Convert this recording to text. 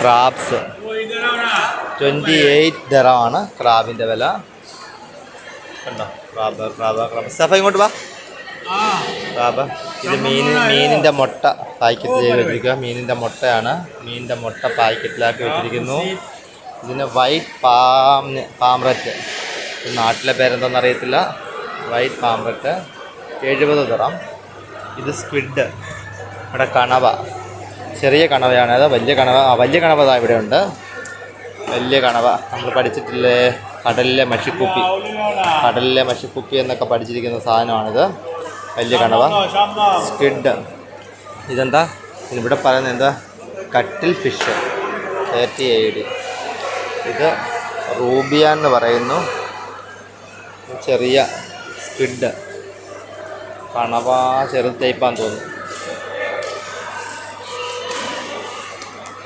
Crabs 28 ദിറമാണ് ക്രാബിൻ്റെ വില. കണ്ടോ crab സഫ ഇങ്ങോട്ട് വാ. ക്രാബ് ഇത് മീനിൻ്റെ മുട്ട പാക്കറ്റ് ചെയ്ത് വെച്ചിരിക്കുക. മീനിൻ്റെ മുട്ടയാണ്. മീനിൻ്റെ മുട്ട പാക്കറ്റിലാക്കി വെച്ചിരിക്കുന്നു. ഇതിന് വൈറ്റ് പാമ്രറ്റ്, നാട്ടിലെ പേരെന്താണെന്ന് അറിയത്തില്ല. വൈറ്റ് പാമ്രറ്റ് 70 ദിറം. ഇത് സ്ക്വിഡ്, ഇവിടെ കണവ, ചെറിയ കണവയാണത്. വലിയ കണവ ഇതാ ഇവിടെ ഉണ്ട്. വലിയ കണവ നമ്മൾ പഠിച്ചിട്ടില്ലേ, കടലിലെ മഷിക്കുപ്പി എന്നൊക്കെ പഠിച്ചിരിക്കുന്ന സാധനമാണിത്. വലിയ കണവ സ്ക്വിഡ്. ഇതെന്താ ഇവിടെ പറയുന്നത്, എന്താ കട്ടിൽ ഫിഷ് 30 AD. ഇത് റൂബിയ എന്ന് പറയുന്നു. ചെറിയ സ്ക്വിഡ്, കണവ ചെറു ടൈപ്പാന്ന് തോന്നുന്നു.